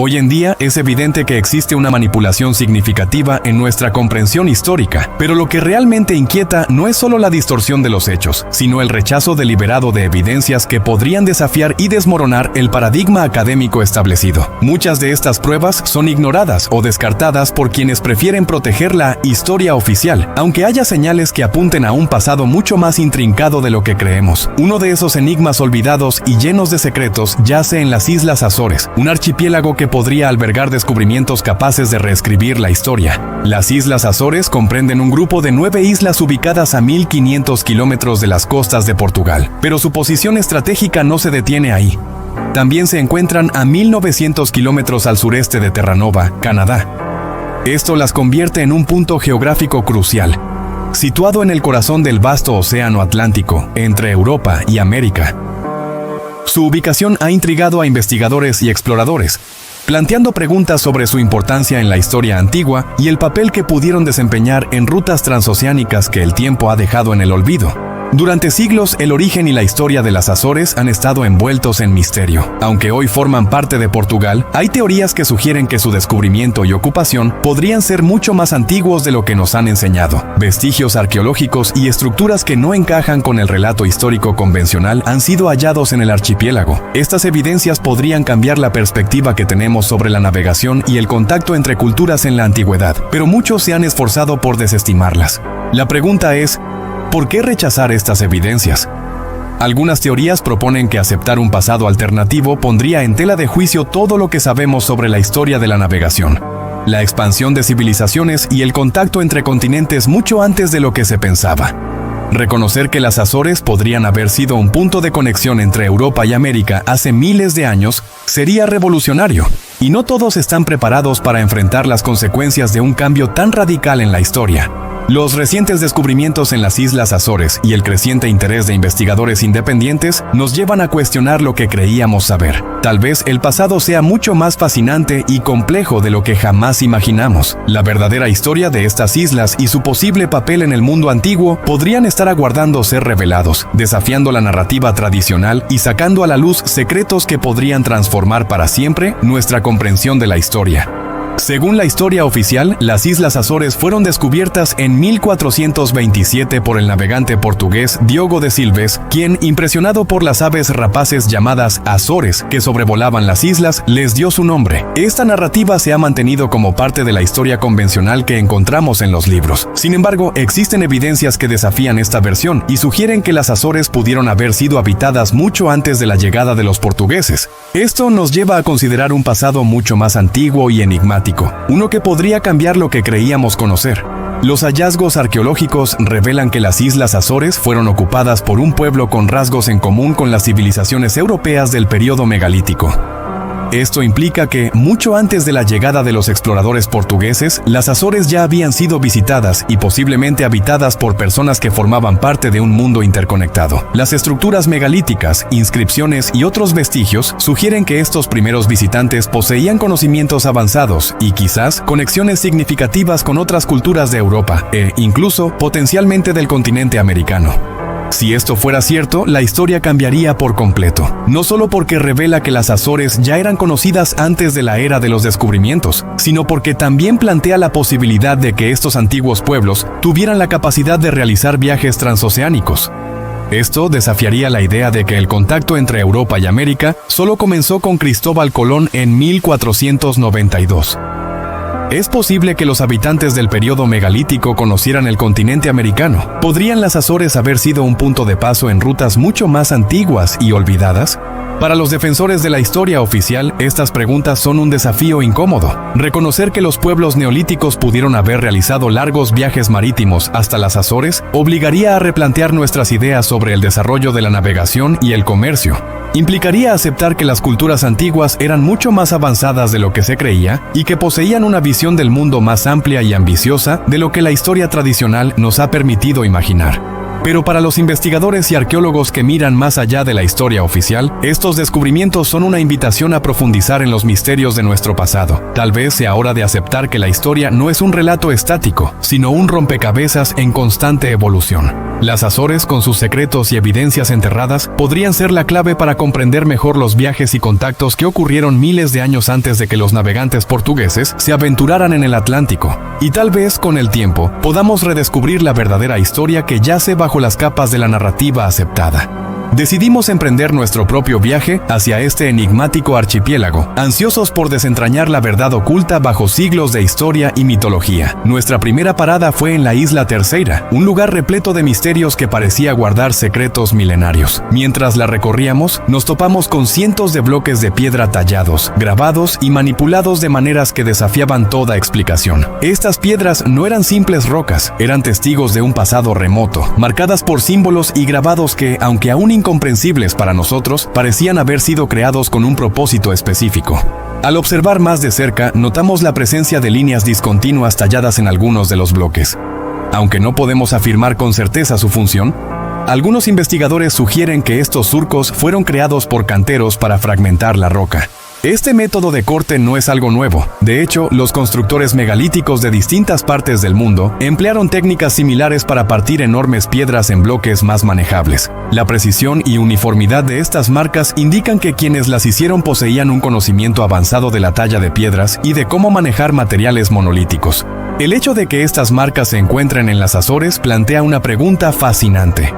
Hoy en día es evidente que existe una manipulación significativa en nuestra comprensión histórica, pero lo que realmente inquieta no es solo la distorsión de los hechos, sino el rechazo deliberado de evidencias que podrían desafiar y desmoronar el paradigma académico establecido. Muchas de estas pruebas son ignoradas o descartadas por quienes prefieren proteger la historia oficial, aunque haya señales que apunten a un pasado mucho más intrincado de lo que creemos. Uno de esos enigmas olvidados y llenos de secretos yace en las Islas Azores, un archipiélago que podría albergar descubrimientos capaces de reescribir la historia. Las Islas Azores comprenden un grupo de 9 islas ubicadas a 1500 kilómetros de las costas de Portugal, pero su posición estratégica no se detiene ahí. También se encuentran a 1900 kilómetros al sureste de Terranova, Canadá. Esto las convierte en un punto geográfico crucial, situado en el corazón del vasto océano Atlántico, entre Europa y América. Su ubicación ha intrigado a investigadores y exploradores, planteando preguntas sobre su importancia en la historia antigua y el papel que pudieron desempeñar en rutas transoceánicas que el tiempo ha dejado en el olvido. Durante siglos, el origen y la historia de las Azores han estado envueltos en misterio. Aunque hoy forman parte de Portugal, hay teorías que sugieren que su descubrimiento y ocupación podrían ser mucho más antiguos de lo que nos han enseñado. Vestigios arqueológicos y estructuras que no encajan con el relato histórico convencional han sido hallados en el archipiélago. Estas evidencias podrían cambiar la perspectiva que tenemos sobre la navegación y el contacto entre culturas en la antigüedad, pero muchos se han esforzado por desestimarlas. La pregunta es, ¿por qué rechazar estas evidencias? Algunas teorías proponen que aceptar un pasado alternativo pondría en tela de juicio todo lo que sabemos sobre la historia de la navegación, la expansión de civilizaciones y el contacto entre continentes mucho antes de lo que se pensaba. Reconocer que las Azores podrían haber sido un punto de conexión entre Europa y América hace miles de años sería revolucionario, y no todos están preparados para enfrentar las consecuencias de un cambio tan radical en la historia. Los recientes descubrimientos en las Islas Azores y el creciente interés de investigadores independientes nos llevan a cuestionar lo que creíamos saber. Tal vez el pasado sea mucho más fascinante y complejo de lo que jamás imaginamos. La verdadera historia de estas islas y su posible papel en el mundo antiguo podrían estar aguardando ser revelados, desafiando la narrativa tradicional y sacando a la luz secretos que podrían transformar para siempre nuestra comprensión de la historia. Según la historia oficial, las Islas Azores fueron descubiertas en 1427 por el navegante portugués Diogo de Silves, quien, impresionado por las aves rapaces llamadas Azores que sobrevolaban las islas, les dio su nombre. Esta narrativa se ha mantenido como parte de la historia convencional que encontramos en los libros. Sin embargo, existen evidencias que desafían esta versión y sugieren que las Azores pudieron haber sido habitadas mucho antes de la llegada de los portugueses. Esto nos lleva a considerar un pasado mucho más antiguo y enigmático, uno que podría cambiar lo que creíamos conocer. Los hallazgos arqueológicos revelan que las Islas Azores fueron ocupadas por un pueblo con rasgos en común con las civilizaciones europeas del período megalítico. Esto implica que, mucho antes de la llegada de los exploradores portugueses, las Azores ya habían sido visitadas y posiblemente habitadas por personas que formaban parte de un mundo interconectado. Las estructuras megalíticas, inscripciones y otros vestigios sugieren que estos primeros visitantes poseían conocimientos avanzados y quizás conexiones significativas con otras culturas de Europa e incluso potencialmente del continente americano. Si esto fuera cierto, la historia cambiaría por completo. No solo porque revela que las Azores ya eran conocidas antes de la era de los descubrimientos, sino porque también plantea la posibilidad de que estos antiguos pueblos tuvieran la capacidad de realizar viajes transoceánicos. Esto desafiaría la idea de que el contacto entre Europa y América solo comenzó con Cristóbal Colón en 1492. Es posible que los habitantes del período megalítico conocieran el continente americano. ¿Podrían las Azores haber sido un punto de paso en rutas mucho más antiguas y olvidadas? Para los defensores de la historia oficial, estas preguntas son un desafío incómodo. Reconocer que los pueblos neolíticos pudieron haber realizado largos viajes marítimos hasta las Azores obligaría a replantear nuestras ideas sobre el desarrollo de la navegación y el comercio. Implicaría aceptar que las culturas antiguas eran mucho más avanzadas de lo que se creía y que poseían una visión del mundo más amplia y ambiciosa de lo que la historia tradicional nos ha permitido imaginar. Pero para los investigadores y arqueólogos que miran más allá de la historia oficial, estos descubrimientos son una invitación a profundizar en los misterios de nuestro pasado. Tal vez sea hora de aceptar que la historia no es un relato estático, sino un rompecabezas en constante evolución. Las Azores, con sus secretos y evidencias enterradas, podrían ser la clave para comprender mejor los viajes y contactos que ocurrieron miles de años antes de que los navegantes portugueses se aventuraran en el Atlántico. Y tal vez, con el tiempo, podamos redescubrir la verdadera historia que yace bajo las capas de la narrativa aceptada. Decidimos emprender nuestro propio viaje hacia este enigmático archipiélago, ansiosos por desentrañar la verdad oculta bajo siglos de historia y mitología. Nuestra primera parada fue en la isla Terceira, un lugar repleto de misterios que parecía guardar secretos milenarios. Mientras la recorríamos, nos topamos con cientos de bloques de piedra tallados, grabados y manipulados de maneras que desafiaban toda explicación. Estas piedras no eran simples rocas, eran testigos de un pasado remoto, marcadas por símbolos y grabados que, aunque aún incomprensibles para nosotros, parecían haber sido creados con un propósito específico. Al observar más de cerca, notamos la presencia de líneas discontinuas talladas en algunos de los bloques. Aunque no podemos afirmar con certeza su función, algunos investigadores sugieren que estos surcos fueron creados por canteros para fragmentar la roca. Este método de corte no es algo nuevo. De hecho, los constructores megalíticos de distintas partes del mundo emplearon técnicas similares para partir enormes piedras en bloques más manejables. La precisión y uniformidad de estas marcas indican que quienes las hicieron poseían un conocimiento avanzado de la talla de piedras y de cómo manejar materiales monolíticos. El hecho de que estas marcas se encuentren en las Azores plantea una pregunta fascinante.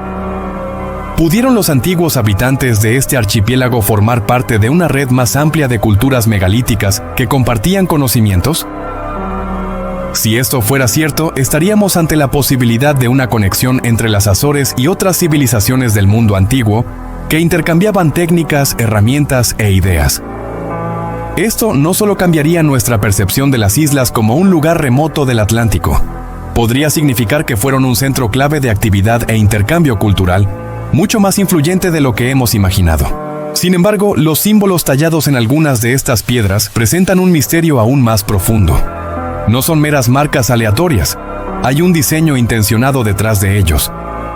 ¿Pudieron los antiguos habitantes de este archipiélago formar parte de una red más amplia de culturas megalíticas que compartían conocimientos? Si esto fuera cierto, estaríamos ante la posibilidad de una conexión entre las Azores y otras civilizaciones del mundo antiguo que intercambiaban técnicas, herramientas e ideas. Esto no solo cambiaría nuestra percepción de las islas como un lugar remoto del Atlántico, podría significar que fueron un centro clave de actividad e intercambio cultural, mucho más influyente de lo que hemos imaginado. Sin embargo, los símbolos tallados en algunas de estas piedras presentan un misterio aún más profundo. No son meras marcas aleatorias, hay un diseño intencionado detrás de ellos,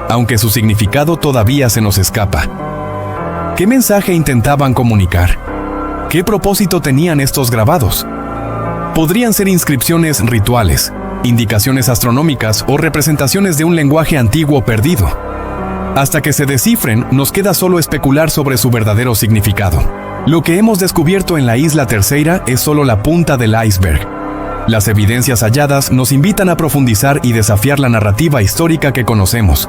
aunque su significado todavía se nos escapa. ¿Qué mensaje intentaban comunicar? ¿Qué propósito tenían estos grabados? Podrían ser inscripciones rituales, indicaciones astronómicas o representaciones de un lenguaje antiguo perdido. Hasta que se descifren, nos queda solo especular sobre su verdadero significado. Lo que hemos descubierto en la isla Terceira es solo la punta del iceberg. Las evidencias halladas nos invitan a profundizar y desafiar la narrativa histórica que conocemos.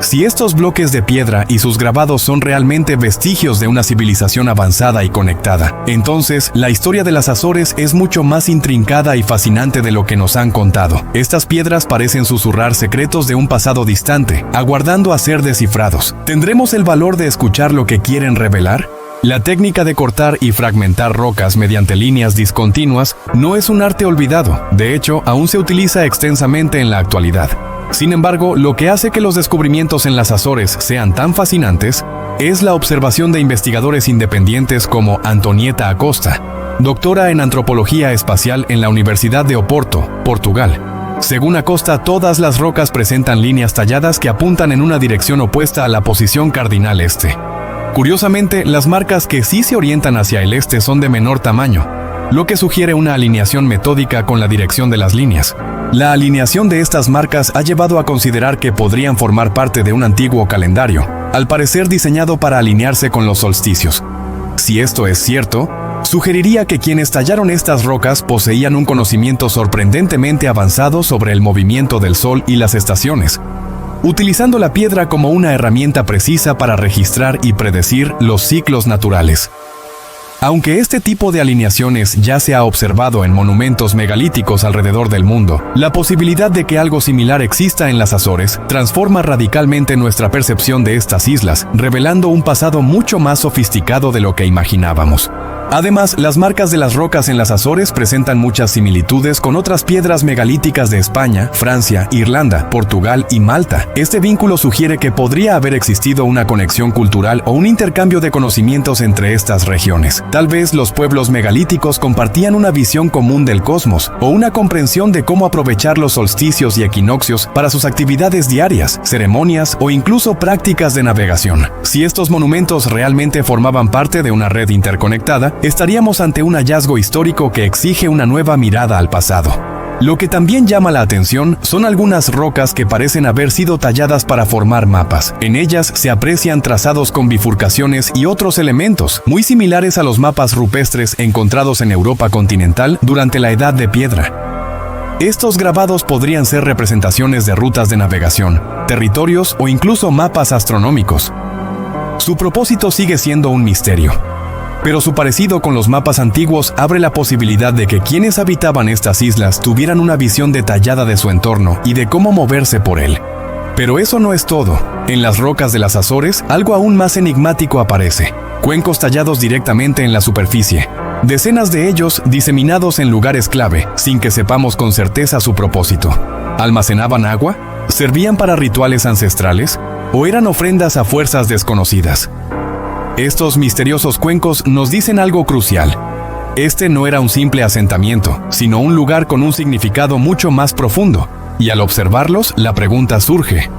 Si estos bloques de piedra y sus grabados son realmente vestigios de una civilización avanzada y conectada, entonces la historia de las Azores es mucho más intrincada y fascinante de lo que nos han contado. Estas piedras parecen susurrar secretos de un pasado distante, aguardando a ser descifrados. ¿Tendremos el valor de escuchar lo que quieren revelar? La técnica de cortar y fragmentar rocas mediante líneas discontinuas no es un arte olvidado. De hecho, aún se utiliza extensamente en la actualidad. Sin embargo, lo que hace que los descubrimientos en las Azores sean tan fascinantes es la observación de investigadores independientes como Antonieta Acosta, doctora en antropología espacial en la Universidad de Oporto, Portugal. Según Acosta, todas las rocas presentan líneas talladas que apuntan en una dirección opuesta a la posición cardinal este. Curiosamente, las marcas que sí se orientan hacia el este son de menor tamaño, lo que sugiere una alineación metódica con la dirección de las líneas. La alineación de estas marcas ha llevado a considerar que podrían formar parte de un antiguo calendario, al parecer diseñado para alinearse con los solsticios. Si esto es cierto, sugeriría que quienes tallaron estas rocas poseían un conocimiento sorprendentemente avanzado sobre el movimiento del Sol y las estaciones, utilizando la piedra como una herramienta precisa para registrar y predecir los ciclos naturales. Aunque este tipo de alineaciones ya se ha observado en monumentos megalíticos alrededor del mundo, la posibilidad de que algo similar exista en las Azores transforma radicalmente nuestra percepción de estas islas, revelando un pasado mucho más sofisticado de lo que imaginábamos. Además, las marcas de las rocas en las Azores presentan muchas similitudes con otras piedras megalíticas de España, Francia, Irlanda, Portugal y Malta. Este vínculo sugiere que podría haber existido una conexión cultural o un intercambio de conocimientos entre estas regiones. Tal vez los pueblos megalíticos compartían una visión común del cosmos o una comprensión de cómo aprovechar los solsticios y equinoccios para sus actividades diarias, ceremonias o incluso prácticas de navegación. Si estos monumentos realmente formaban parte de una red interconectada, estaríamos ante un hallazgo histórico que exige una nueva mirada al pasado. Lo que también llama la atención son algunas rocas que parecen haber sido talladas para formar mapas. En ellas se aprecian trazados con bifurcaciones y otros elementos, muy similares a los mapas rupestres encontrados en Europa continental durante la Edad de Piedra. Estos grabados podrían ser representaciones de rutas de navegación, territorios o incluso mapas astronómicos. Su propósito sigue siendo un misterio. Pero su parecido con los mapas antiguos abre la posibilidad de que quienes habitaban estas islas tuvieran una visión detallada de su entorno y de cómo moverse por él. Pero eso no es todo. En las rocas de las Azores, algo aún más enigmático aparece. Cuencos tallados directamente en la superficie. Decenas de ellos diseminados en lugares clave, sin que sepamos con certeza su propósito. ¿Almacenaban agua? ¿Servían para rituales ancestrales? ¿O eran ofrendas a fuerzas desconocidas? Estos misteriosos cuencos nos dicen algo crucial. Este no era un simple asentamiento, sino un lugar con un significado mucho más profundo. Y al observarlos, la pregunta surge: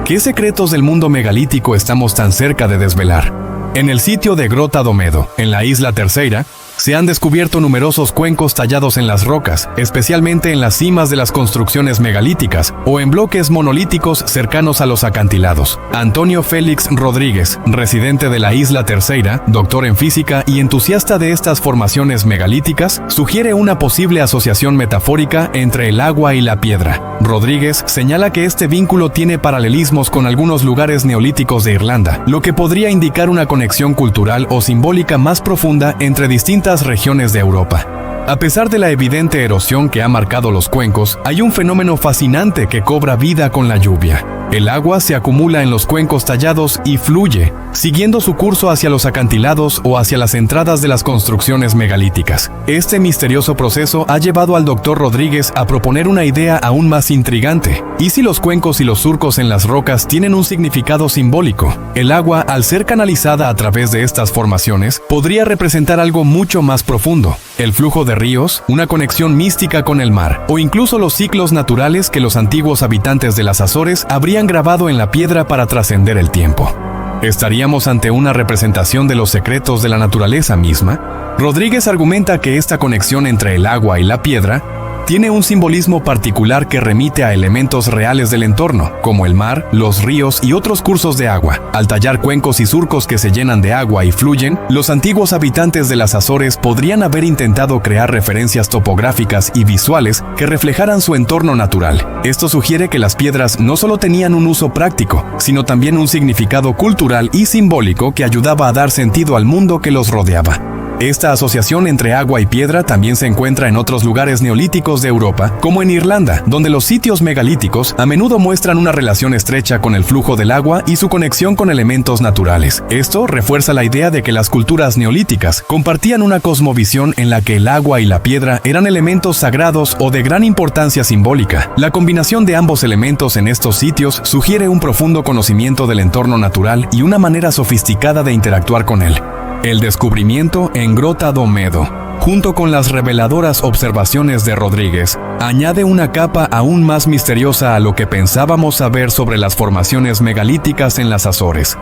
¿qué secretos del mundo megalítico estamos tan cerca de desvelar? En el sitio de Grota do Medo, en la isla Terceira, se han descubierto numerosos cuencos tallados en las rocas, especialmente en las cimas de las construcciones megalíticas o en bloques monolíticos cercanos a los acantilados. Antonio Félix Rodríguez, residente de la isla Terceira, doctor en física y entusiasta de estas formaciones megalíticas, sugiere una posible asociación metafórica entre el agua y la piedra. Rodríguez señala que este vínculo tiene paralelismos con algunos lugares neolíticos de Irlanda, lo que podría indicar una conexión cultural o simbólica más profunda entre distintas regiones de Europa. A pesar de la evidente erosión que ha marcado los cuencos, hay un fenómeno fascinante que cobra vida con la lluvia. El agua se acumula en los cuencos tallados y fluye, siguiendo su curso hacia los acantilados o hacia las entradas de las construcciones megalíticas. Este misterioso proceso ha llevado al Dr. Rodríguez a proponer una idea aún más intrigante. ¿Y si los cuencos y los surcos en las rocas tienen un significado simbólico? El agua, al ser canalizada a través de estas formaciones, podría representar algo mucho más profundo. El flujo de ríos, una conexión mística con el mar, o incluso los ciclos naturales que los antiguos habitantes de las Azores habrían grabado en la piedra para trascender el tiempo. ¿Estaríamos ante una representación de los secretos de la naturaleza misma? Rodríguez argumenta que esta conexión entre el agua y la piedra tiene un simbolismo particular que remite a elementos reales del entorno, como el mar, los ríos y otros cursos de agua. Al tallar cuencos y surcos que se llenan de agua y fluyen, los antiguos habitantes de las Azores podrían haber intentado crear referencias topográficas y visuales que reflejaran su entorno natural. Esto sugiere que las piedras no solo tenían un uso práctico, sino también un significado cultural y simbólico que ayudaba a dar sentido al mundo que los rodeaba. Esta asociación entre agua y piedra también se encuentra en otros lugares neolíticos de Europa, como en Irlanda, donde los sitios megalíticos a menudo muestran una relación estrecha con el flujo del agua y su conexión con elementos naturales. Esto refuerza la idea de que las culturas neolíticas compartían una cosmovisión en la que el agua y la piedra eran elementos sagrados o de gran importancia simbólica. La combinación de ambos elementos en estos sitios sugiere un profundo conocimiento del entorno natural y una manera sofisticada de interactuar con él. El descubrimiento en Grota do Medo, junto con las reveladoras observaciones de Rodríguez, añade una capa aún más misteriosa a lo que pensábamos saber sobre las formaciones megalíticas en las Azores.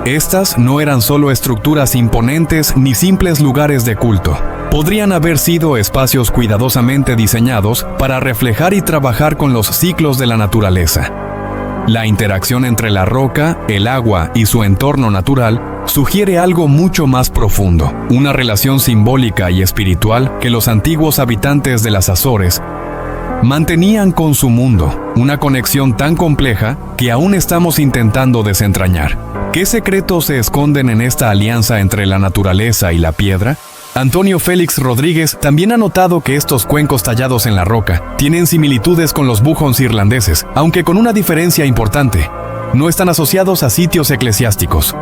Estas no eran solo estructuras imponentes ni simples lugares de culto. Podrían haber sido espacios cuidadosamente diseñados para reflejar y trabajar con los ciclos de la naturaleza. La interacción entre la roca, el agua y su entorno natural sugiere algo mucho más profundo, una relación simbólica y espiritual que los antiguos habitantes de las Azores mantenían con su mundo, una conexión tan compleja que aún estamos intentando desentrañar. ¿Qué secretos se esconden en esta alianza entre la naturaleza y la piedra? Antonio Félix Rodríguez también ha notado que estos cuencos tallados en la roca tienen similitudes con los bujons irlandeses, aunque con una diferencia importante: no están asociados a sitios eclesiásticos.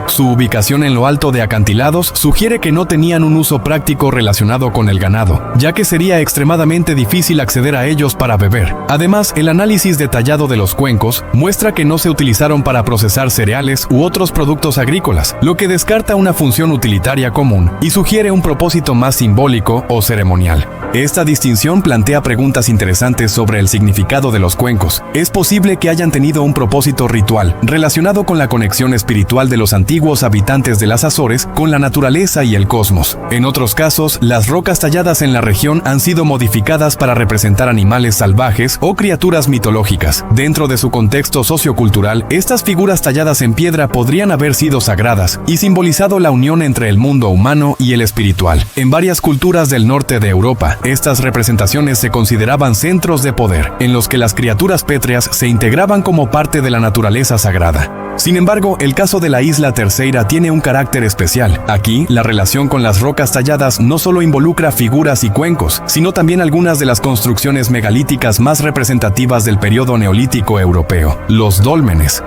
Su ubicación en lo alto de acantilados sugiere que no tenían un uso práctico relacionado con el ganado, ya que sería extremadamente difícil acceder a ellos para beber. Además, el análisis detallado de los cuencos muestra que no se utilizaron para procesar cereales u otros productos agrícolas, lo que descarta una función utilitaria común y sugiere un propósito más simbólico o ceremonial. Esta distinción plantea preguntas interesantes sobre el significado de los cuencos. ¿Es posible que hayan tenido un propósito ritual relacionado con la conexión espiritual de los antiguos antiguos habitantes de las Azores con la naturaleza y el cosmos. En otros casos, las rocas talladas en la región han sido modificadas para representar animales salvajes o criaturas mitológicas. Dentro de su contexto sociocultural, estas figuras talladas en piedra podrían haber sido sagradas y simbolizado la unión entre el mundo humano y el espiritual. En varias culturas del norte de Europa, estas representaciones se consideraban centros de poder, en los que las criaturas pétreas se integraban como parte de la naturaleza sagrada. Sin embargo, el caso de la isla Terceira tiene un carácter especial. Aquí, la relación con las rocas talladas no solo involucra figuras y cuencos, sino también algunas de las construcciones megalíticas más representativas del periodo neolítico europeo, los dólmenes.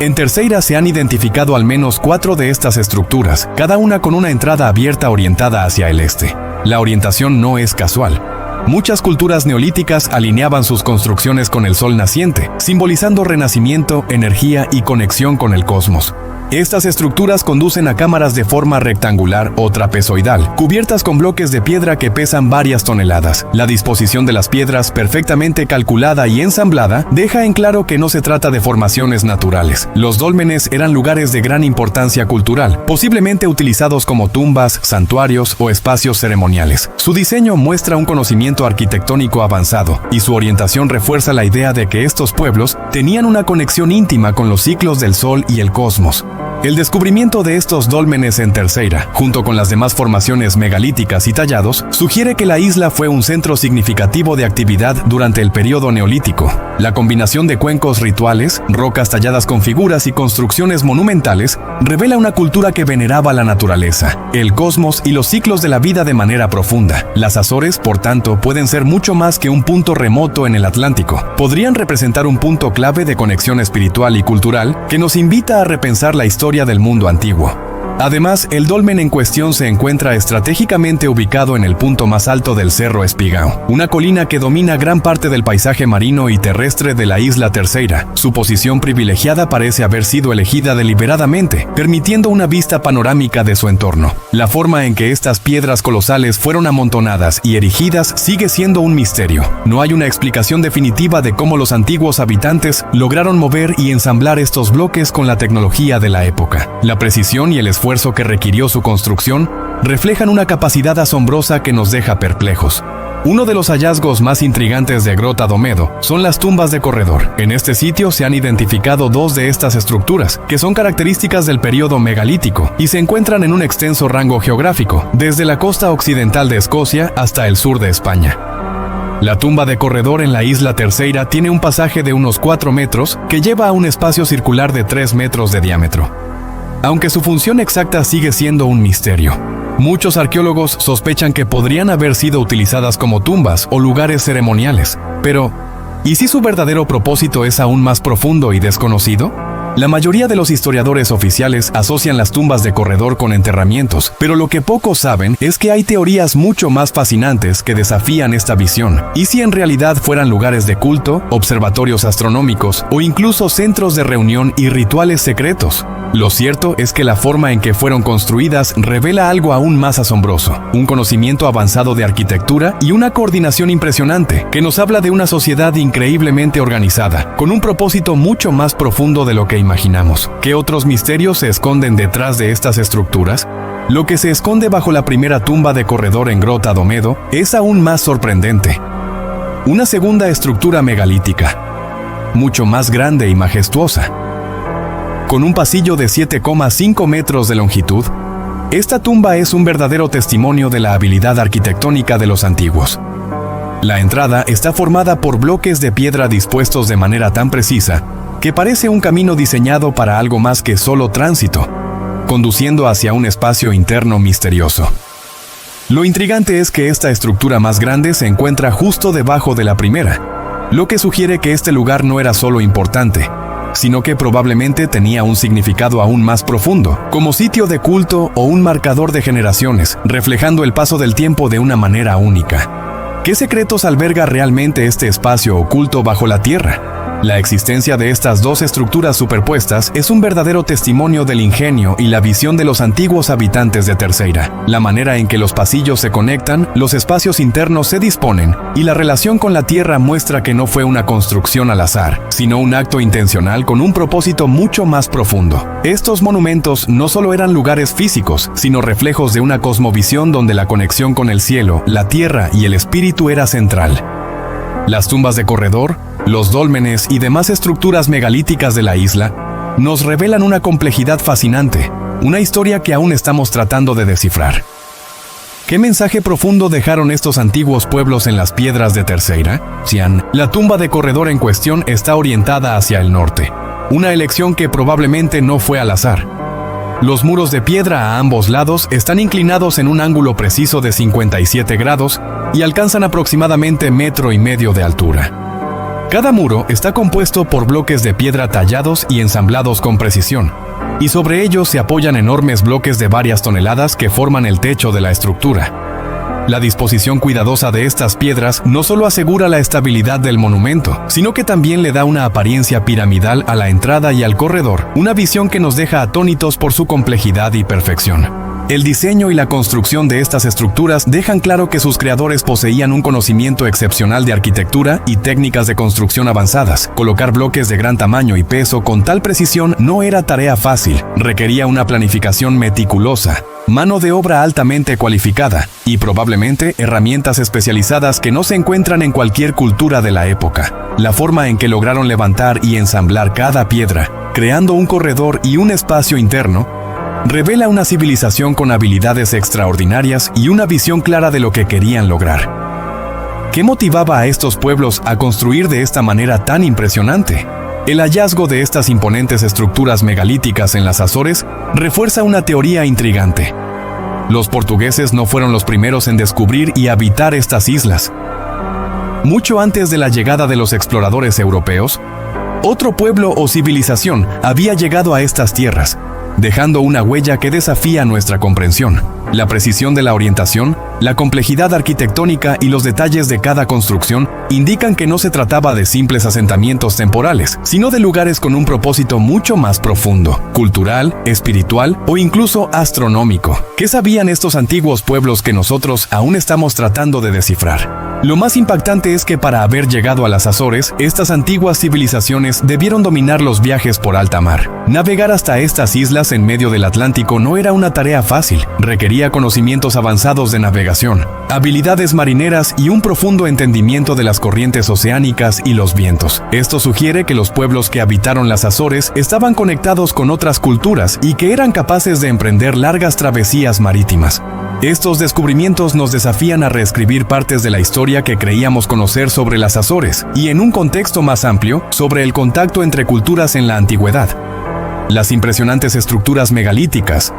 En Terceira se han identificado al menos 4 de estas estructuras, cada una con una entrada abierta orientada hacia el este. La orientación no es casual. Muchas culturas neolíticas alineaban sus construcciones con el sol naciente, simbolizando renacimiento, energía y conexión con el cosmos. Estas estructuras conducen a cámaras de forma rectangular o trapezoidal, cubiertas con bloques de piedra que pesan varias toneladas. La disposición de las piedras, perfectamente calculada y ensamblada, deja en claro que no se trata de formaciones naturales. Los dólmenes eran lugares de gran importancia cultural, posiblemente utilizados como tumbas, santuarios o espacios ceremoniales. Su diseño muestra un conocimiento arquitectónico avanzado, y su orientación refuerza la idea de que estos pueblos tenían una conexión íntima con los ciclos del sol y el cosmos. El descubrimiento de estos dólmenes en Terceira, junto con las demás formaciones megalíticas y tallados, sugiere que la isla fue un centro significativo de actividad durante el periodo neolítico. La combinación de cuencos rituales, rocas talladas con figuras y construcciones monumentales revela una cultura que veneraba la naturaleza, el cosmos y los ciclos de la vida de manera profunda. Las Azores, por tanto, pueden ser mucho más que un punto remoto en el Atlántico. Podrían representar un punto clave de conexión espiritual y cultural que nos invita a repensar la historia del mundo antiguo. Además, el dolmen en cuestión se encuentra estratégicamente ubicado en el punto más alto del Cerro Espigao, una colina que domina gran parte del paisaje marino y terrestre de la isla Terceira. Su posición privilegiada parece haber sido elegida deliberadamente, permitiendo una vista panorámica de su entorno. La forma en que estas piedras colosales fueron amontonadas y erigidas sigue siendo un misterio. No hay una explicación definitiva de cómo los antiguos habitantes lograron mover y ensamblar estos bloques con la tecnología de la época. La precisión y el esfuerzo que requirió su construcción reflejan una capacidad asombrosa que nos deja perplejos. Uno de los hallazgos más intrigantes de Grota do Medo son las tumbas de corredor. En este sitio se han identificado 2 de estas estructuras, que son características del periodo megalítico y se encuentran en un extenso rango geográfico, desde la costa occidental de Escocia hasta el sur de España. La tumba de corredor en la isla Terceira tiene un pasaje de unos 4 metros que lleva a un espacio circular de 3 metros de diámetro. Aunque su función exacta sigue siendo un misterio. Muchos arqueólogos sospechan que podrían haber sido utilizadas como tumbas o lugares ceremoniales. Pero, ¿y si su verdadero propósito es aún más profundo y desconocido? La mayoría de los historiadores oficiales asocian las tumbas de corredor con enterramientos, pero lo que pocos saben es que hay teorías mucho más fascinantes que desafían esta visión. ¿Y si en realidad fueran lugares de culto, observatorios astronómicos o incluso centros de reunión y rituales secretos? Lo cierto es que la forma en que fueron construidas revela algo aún más asombroso, un conocimiento avanzado de arquitectura y una coordinación impresionante, que nos habla de una sociedad increíblemente organizada, con un propósito mucho más profundo de lo que imaginamos. ¿Qué otros misterios se esconden detrás de estas estructuras? Lo que se esconde bajo la primera tumba de corredor en Grota do Medo es aún más sorprendente. Una segunda estructura megalítica, mucho más grande y majestuosa. Con un pasillo de 7,5 metros de longitud, esta tumba es un verdadero testimonio de la habilidad arquitectónica de los antiguos. La entrada está formada por bloques de piedra dispuestos de manera tan precisa que parece un camino diseñado para algo más que solo tránsito, conduciendo hacia un espacio interno misterioso. Lo intrigante es que esta estructura más grande se encuentra justo debajo de la primera, lo que sugiere que este lugar no era solo importante, sino que probablemente tenía un significado aún más profundo, como sitio de culto o un marcador de generaciones, reflejando el paso del tiempo de una manera única. ¿Qué secretos alberga realmente este espacio oculto bajo la tierra? La existencia de estas dos estructuras superpuestas es un verdadero testimonio del ingenio y la visión de los antiguos habitantes de Terceira. La manera en que los pasillos se conectan, los espacios internos se disponen y la relación con la tierra muestra que no fue una construcción al azar, sino un acto intencional con un propósito mucho más profundo. Estos monumentos no solo eran lugares físicos, sino reflejos de una cosmovisión donde la conexión con el cielo, la tierra y el espíritu era central. Las tumbas de corredor, los dólmenes y demás estructuras megalíticas de la isla nos revelan una complejidad fascinante, una historia que aún estamos tratando de descifrar. ¿Qué mensaje profundo dejaron estos antiguos pueblos en las piedras de Terceira? La tumba de corredor en cuestión está orientada hacia el norte, una elección que probablemente no fue al azar. Los muros de piedra a ambos lados están inclinados en un ángulo preciso de 57 grados y alcanzan aproximadamente 1,5 metros de altura. Cada muro está compuesto por bloques de piedra tallados y ensamblados con precisión, y sobre ellos se apoyan enormes bloques de varias toneladas que forman el techo de la estructura. La disposición cuidadosa de estas piedras no solo asegura la estabilidad del monumento, sino que también le da una apariencia piramidal a la entrada y al corredor, una visión que nos deja atónitos por su complejidad y perfección. El diseño y la construcción de estas estructuras dejan claro que sus creadores poseían un conocimiento excepcional de arquitectura y técnicas de construcción avanzadas. Colocar bloques de gran tamaño y peso con tal precisión no era tarea fácil, requería una planificación meticulosa, mano de obra altamente cualificada y probablemente herramientas especializadas que no se encuentran en cualquier cultura de la época. La forma en que lograron levantar y ensamblar cada piedra, creando un corredor y un espacio interno, revela una civilización con habilidades extraordinarias y una visión clara de lo que querían lograr. ¿Qué motivaba a estos pueblos a construir de esta manera tan impresionante? El hallazgo de estas imponentes estructuras megalíticas en las Azores refuerza una teoría intrigante. Los portugueses no fueron los primeros en descubrir y habitar estas islas. Mucho antes de la llegada de los exploradores europeos, otro pueblo o civilización había llegado a estas tierras, dejando una huella que desafía nuestra comprensión. La precisión de la orientación, la complejidad arquitectónica y los detalles de cada construcción indican que no se trataba de simples asentamientos temporales, sino de lugares con un propósito mucho más profundo, cultural, espiritual o incluso astronómico. ¿Qué sabían estos antiguos pueblos que nosotros aún estamos tratando de descifrar? Lo más impactante es que para haber llegado a las Azores, estas antiguas civilizaciones debieron dominar los viajes por alta mar. Navegar hasta estas islas en medio del Atlántico no era una tarea fácil, requería conocimientos avanzados de navegación, habilidades marineras y un profundo entendimiento de las corrientes oceánicas y los vientos. Esto sugiere que los pueblos que habitaron las Azores estaban conectados con otras culturas y que eran capaces de emprender largas travesías marítimas. Estos descubrimientos nos desafían a reescribir partes de la historia que creíamos conocer sobre las Azores y, en un contexto más amplio, sobre el contacto entre culturas en la antigüedad. Las impresionantes estructuras megalíticas,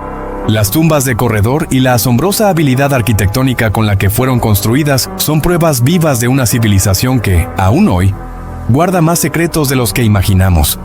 las tumbas de corredor y la asombrosa habilidad arquitectónica con la que fueron construidas son pruebas vivas de una civilización que, aún hoy, guarda más secretos de los que imaginamos.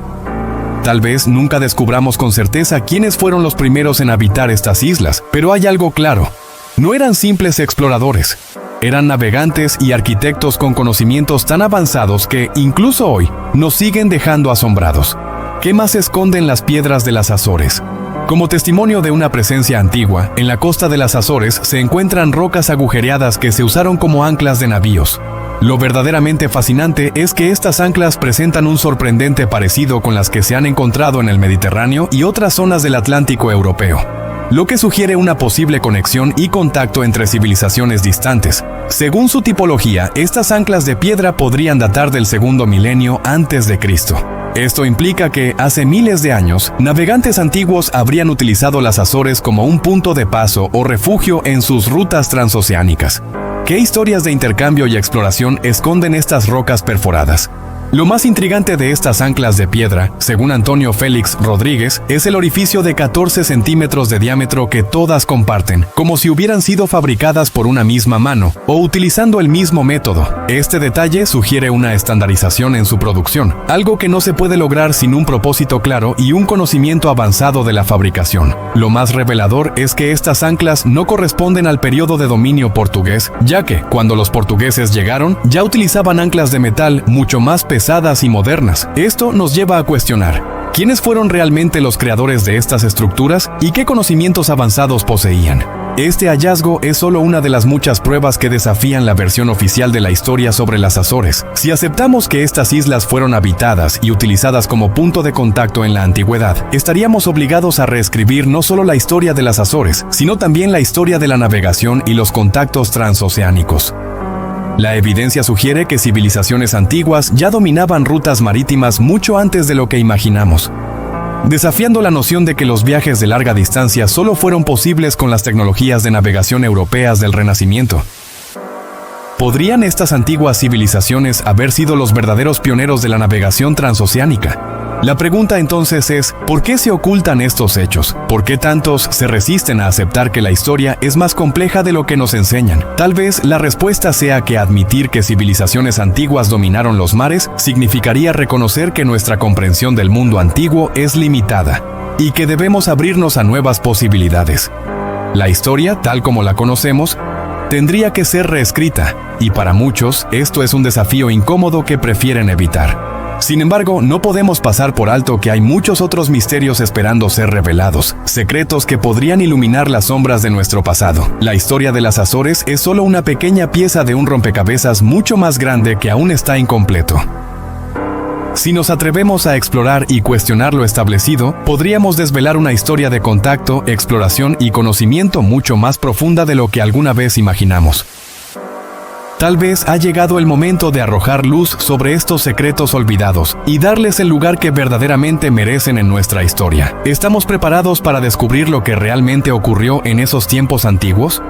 Tal vez nunca descubramos con certeza quiénes fueron los primeros en habitar estas islas, pero hay algo claro. No eran simples exploradores. Eran navegantes y arquitectos con conocimientos tan avanzados que, incluso hoy, nos siguen dejando asombrados. ¿Qué más esconden las piedras de las Azores? Como testimonio de una presencia antigua, en la costa de las Azores se encuentran rocas agujereadas que se usaron como anclas de navíos. Lo verdaderamente fascinante es que estas anclas presentan un sorprendente parecido con las que se han encontrado en el Mediterráneo y otras zonas del Atlántico europeo, lo que sugiere una posible conexión y contacto entre civilizaciones distantes. Según su tipología, estas anclas de piedra podrían datar del segundo milenio antes de Cristo. Esto implica que, hace miles de años, navegantes antiguos habrían utilizado las Azores como un punto de paso o refugio en sus rutas transoceánicas. ¿Qué historias de intercambio y exploración esconden estas rocas perforadas? Lo más intrigante de estas anclas de piedra, según Antonio Félix Rodríguez, es el orificio de 14 centímetros de diámetro que todas comparten, como si hubieran sido fabricadas por una misma mano o utilizando el mismo método. Este detalle sugiere una estandarización en su producción, algo que no se puede lograr sin un propósito claro y un conocimiento avanzado de la fabricación. Lo más revelador es que estas anclas no corresponden al periodo de dominio portugués, ya que, cuando los portugueses llegaron, ya utilizaban anclas de metal mucho más pesadas pesadas y modernas. Esto nos lleva a cuestionar: ¿quiénes fueron realmente los creadores de estas estructuras y qué conocimientos avanzados poseían? Este hallazgo es solo una de las muchas pruebas que desafían la versión oficial de la historia sobre las Azores. Si aceptamos que estas islas fueron habitadas y utilizadas como punto de contacto en la antigüedad, estaríamos obligados a reescribir no solo la historia de las Azores, sino también la historia de la navegación y los contactos transoceánicos. La evidencia sugiere que civilizaciones antiguas ya dominaban rutas marítimas mucho antes de lo que imaginamos, desafiando la noción de que los viajes de larga distancia solo fueron posibles con las tecnologías de navegación europeas del Renacimiento. ¿Podrían estas antiguas civilizaciones haber sido los verdaderos pioneros de la navegación transoceánica? La pregunta entonces es: ¿por qué se ocultan estos hechos? ¿Por qué tantos se resisten a aceptar que la historia es más compleja de lo que nos enseñan? Tal vez la respuesta sea que admitir que civilizaciones antiguas dominaron los mares significaría reconocer que nuestra comprensión del mundo antiguo es limitada y que debemos abrirnos a nuevas posibilidades. La historia, tal como la conocemos, tendría que ser reescrita, y para muchos esto es un desafío incómodo que prefieren evitar. Sin embargo, no podemos pasar por alto que hay muchos otros misterios esperando ser revelados, secretos que podrían iluminar las sombras de nuestro pasado. La historia de las Azores es solo una pequeña pieza de un rompecabezas mucho más grande que aún está incompleto. Si nos atrevemos a explorar y cuestionar lo establecido, podríamos desvelar una historia de contacto, exploración y conocimiento mucho más profunda de lo que alguna vez imaginamos. Tal vez ha llegado el momento de arrojar luz sobre estos secretos olvidados y darles el lugar que verdaderamente merecen en nuestra historia. ¿Estamos preparados para descubrir lo que realmente ocurrió en esos tiempos antiguos?